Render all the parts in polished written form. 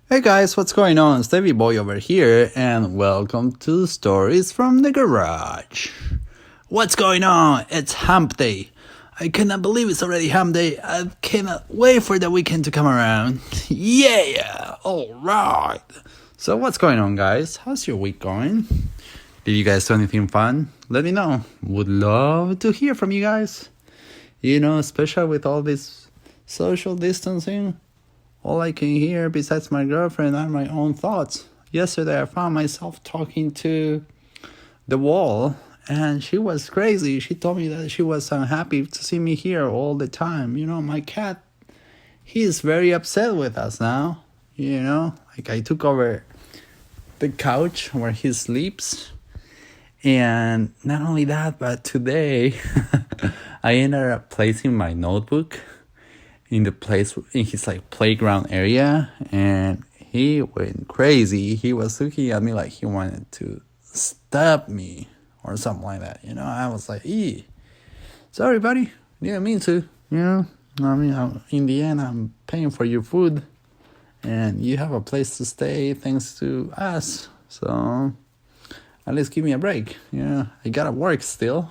Hey guys, what's going on? Stevie Boy over here, and welcome to Stories from the Garage. What's going on? It's Hump Day. I cannot believe it's already Hump Day. I cannot wait for the weekend to come around. Yeah! Alright! So, what's going on, guys? How's your week going? Did you guys do anything fun? Let me know. Would love to hear from you guys. Especially with all this social distancing. All I can hear besides my girlfriend are my own thoughts. Yesterday I found myself talking to the wall and she was crazy. She told me that she was unhappy to see me here all the time. My cat, he is very upset with us now. Like I took over the couch where he sleeps. And not only that, but today I ended up placing my notebook in his playground area, and he went crazy. He was looking at me like he wanted to stab me or something like that. I was like, sorry buddy, didn't mean to. In the end I'm paying for your food and you have a place to stay thanks to us, so at least give me a break. I gotta work still,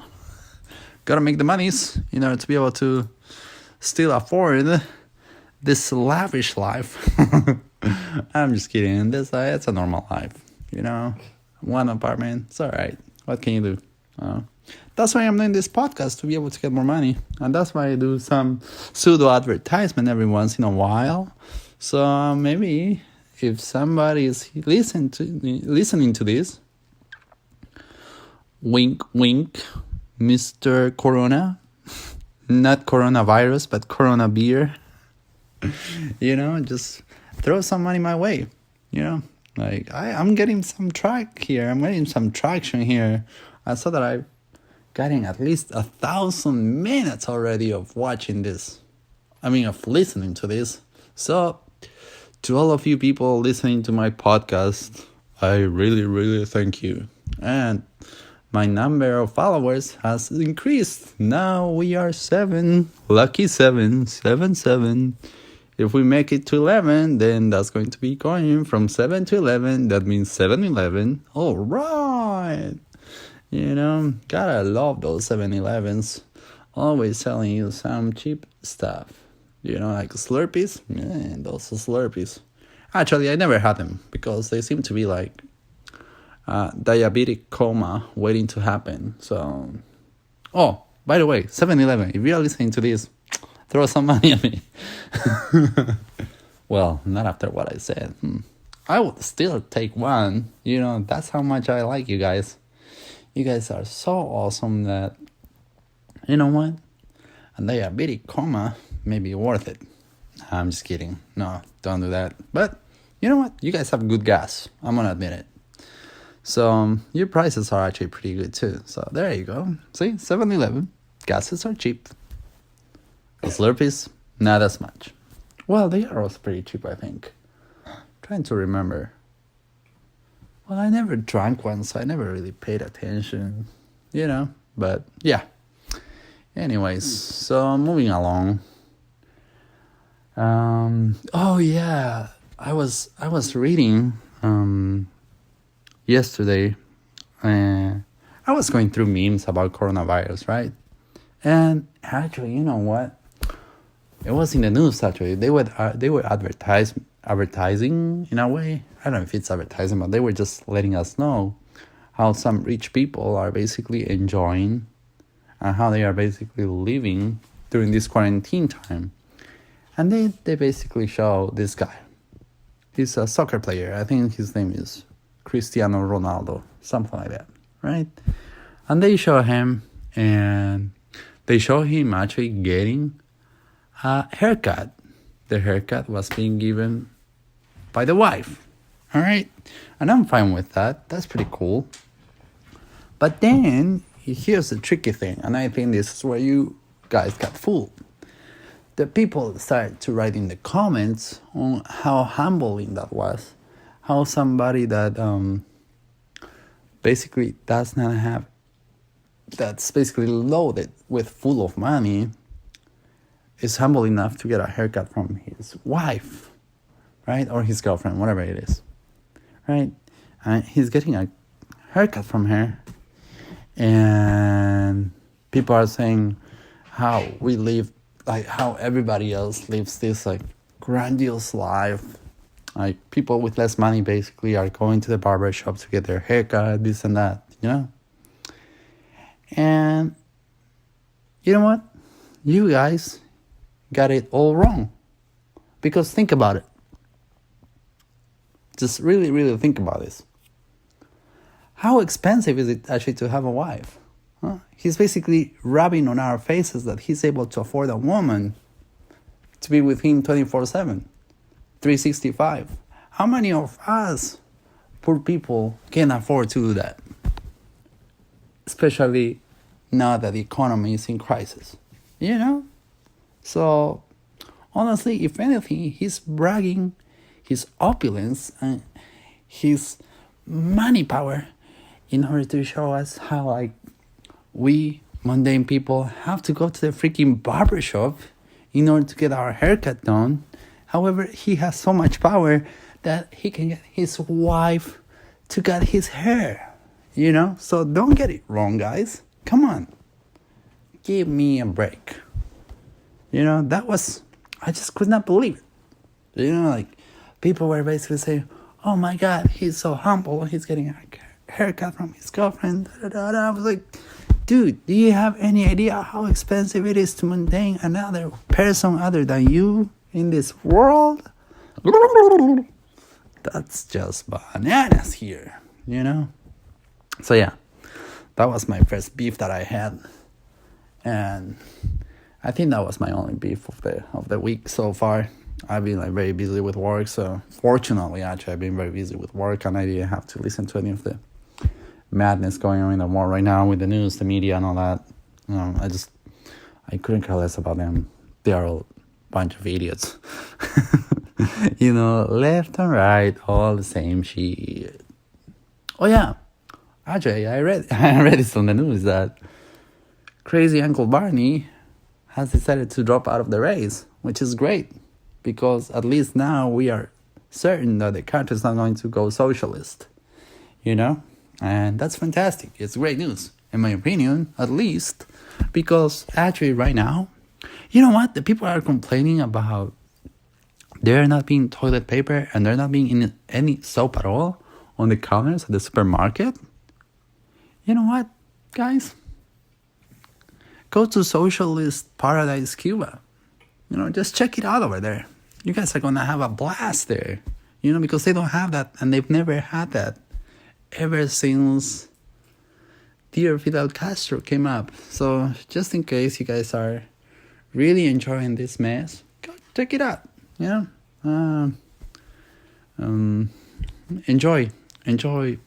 gotta make the monies to be able to still afford this lavish life. I'm just kidding. It's a normal life. One apartment, it's all right. What can you do? That's why I'm doing this podcast, to be able to get more money, and that's why I do some pseudo advertisement every once in a while. So maybe if somebody is listening to this, wink wink, Mr. Corona. Not coronavirus, but corona beer. Just throw some money my way. I'm getting some traction here. I saw that I'm getting at least 1,000 minutes already of watching this. Of listening to this. So, to all of you people listening to my podcast, I really, really thank you. And my number of followers has increased. Now we are 7. Lucky 7. 7. If we make it to 11, then that's going to be going from 7 to 11. That means 7-Eleven. All right. Gotta love those 7-Elevens. Always selling you some cheap stuff. Like Slurpees. Man, those Slurpees. Actually, I never had them because they seem to be like diabetic coma waiting to happen. So, by the way, 7-Eleven, if you are listening to this, throw some money at me. Well, not after what I said. I would still take one. That's how much I like you guys. You guys are so awesome that, you know what? A diabetic coma may be worth it. I'm just kidding. No, don't do that. But, you know what? You guys have good gas. I'm gonna admit it. So, your prices are actually pretty good too. So, there you go. See, 7-Eleven. Gases are cheap. Slurpees, not as much. Well, they are also pretty cheap, I think. Trying to remember. Well, I never drank one, so I never really paid attention. But yeah. Anyways, so moving along. Oh yeah. I was reading yesterday, I was going through memes about coronavirus, right? And actually, you know what? It was in the news. Actually, they were advertising in a way. I don't know if it's advertising, but they were just letting us know how some rich people are basically enjoying and how they are basically living during this quarantine time. And they basically show this guy. He's a soccer player. I think his name is Cristiano Ronaldo, something like that, right? And they show him, and they show him actually getting a haircut. The haircut was being given by the wife, all right? And I'm fine with that. That's pretty cool. But then, here's the tricky thing, and I think this is where you guys got fooled. The people started to write in the comments on how humbling that was. How somebody that basically does not have, that's basically loaded with full of money, is humble enough to get a haircut from his wife, right? Or his girlfriend, whatever it is, right? And he's getting a haircut from her, and people are saying how we live, like how everybody else lives this like grandiose life. Like people with less money basically are going to the barber shop to get their haircut, this and that, you know? And you know what? You guys got it all wrong. Because think about it. Just really, really think about this. How expensive is it actually to have a wife? Huh? He's basically rubbing on our faces that he's able to afford a woman to be with him 24/7, 365. How many of us poor people can afford to do that? Especially now that the economy is in crisis, you know? So, honestly, if anything, he's bragging his opulence and his money power in order to show us how, like, we mundane people have to go to the freaking barbershop in order to get our haircut done. However, he has so much power that he can get his wife to cut his hair, you know? So don't get it wrong, guys. Come on. Give me a break. You know, I just could not believe it. You know, like, people were basically saying, oh my God, he's so humble. He's getting a haircut from his girlfriend. I was like, dude, do you have any idea how expensive it is to maintain another person other than you in this world? That's just bananas here, you know? So yeah, that was my first beef that I had. And I think that was my only beef of the week so far. I've been like very busy with work, so fortunately actually I've been very busy with work and I didn't have to listen to any of the madness going on in the world right now with the news, the media and all that. I couldn't care less about them. They are all a bunch of idiots. You know, left and right, all the same shit. Oh yeah, actually I read this on the news that crazy Uncle Barney has decided to drop out of the race, which is great because at least now we are certain that the country is not going to go socialist, you know? And that's fantastic. It's great news, in my opinion, at least, because actually right now, you know what? The people are complaining about there not being toilet paper and there not being any soap at all on the counters at the supermarket. You know what, guys? Go to socialist paradise Cuba. You know, just check it out over there. You guys are gonna have a blast there. You know, because they don't have that and they've never had that ever since dear Fidel Castro came up. So just in case you guys are really enjoying this mess, go check it out. You know, enjoy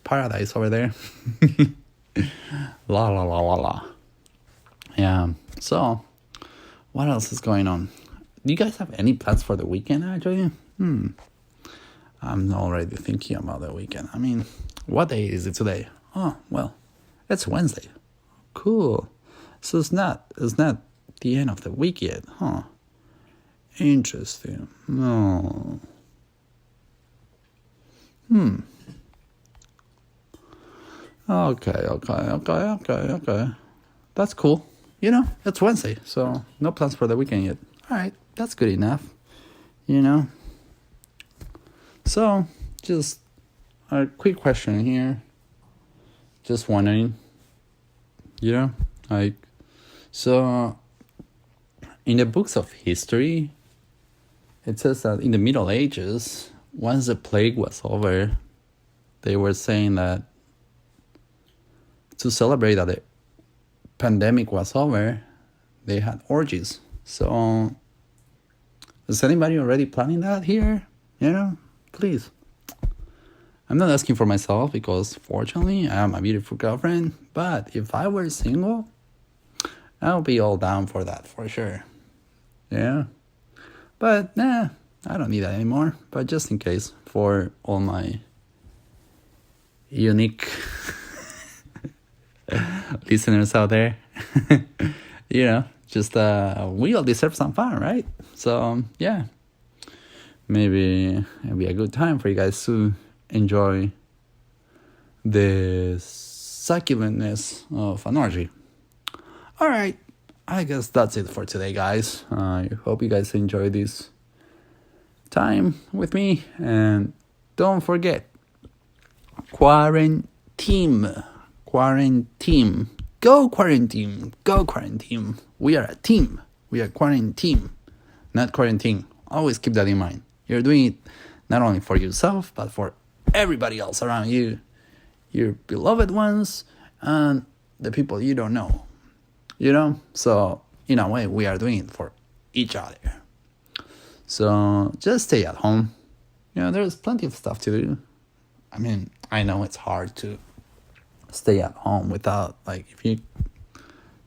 paradise over there. La la la la la. Yeah. So, what else is going on? Do you guys have any plans for the weekend? Actually, I'm already thinking about the weekend. I mean, what day is it today? Oh, well, it's Wednesday. Cool. So it's not the end of the week yet, huh? Interesting. No. Okay. That's cool. You know, it's Wednesday, so no plans for the weekend yet. All right, that's good enough. You know. So, just a quick question here. Just wondering, you know, like, so in the books of history, it says that in the Middle Ages, once the plague was over, they were saying that to celebrate that the pandemic was over, they had orgies. So, is anybody already planning that here? You know, please. I'm not asking for myself because fortunately I have a beautiful girlfriend, but if I were single, I'll be all down for that for sure. Yeah. But nah, I don't need that anymore. But just in case, for all my unique listeners out there, you know, just we all deserve some fun, right? So yeah, maybe be a good time for you guys to enjoy the succulentness of energy. All right, I guess that's it for today, guys. I hope you guys enjoy this time with me, and don't forget, quarantine. Go quarantine. We are a team. We are quarantine, not quarantine. Always keep that in mind. You're doing it not only for yourself, but for everybody else around you, your beloved ones, and the people you don't know. So in a way, we are doing it for each other. So just stay at home. There's plenty of stuff to do. I mean, I know it's hard to stay at home without, if you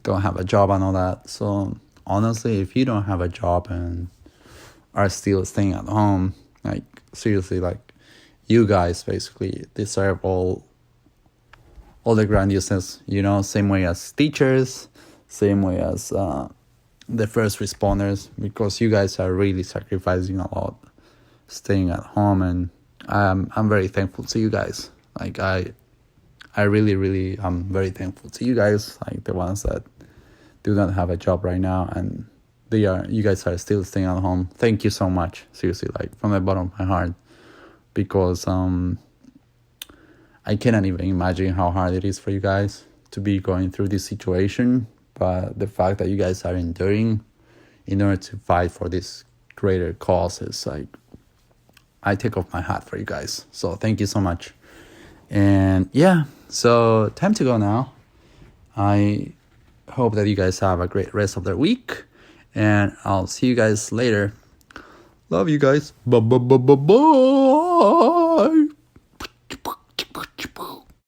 don't have a job and all that. So honestly, if you don't have a job and are still staying at home, seriously, you guys basically deserve all the grandiousness, same way as teachers, same way as the first responders, because you guys are really sacrificing a lot staying at home, and I'm very thankful to you guys. I really, really am very thankful to you guys, the ones that do not have a job right now, and you guys are still staying at home. Thank you so much, seriously, from the bottom of my heart, because I cannot even imagine how hard it is for you guys to be going through this situation, but the fact that you guys are enduring in order to fight for this greater cause is I take off my hat for you guys. So thank you so much. And yeah, so time to go now. I hope that you guys have a great rest of the week, and I'll see you guys later. Love you guys. Bye.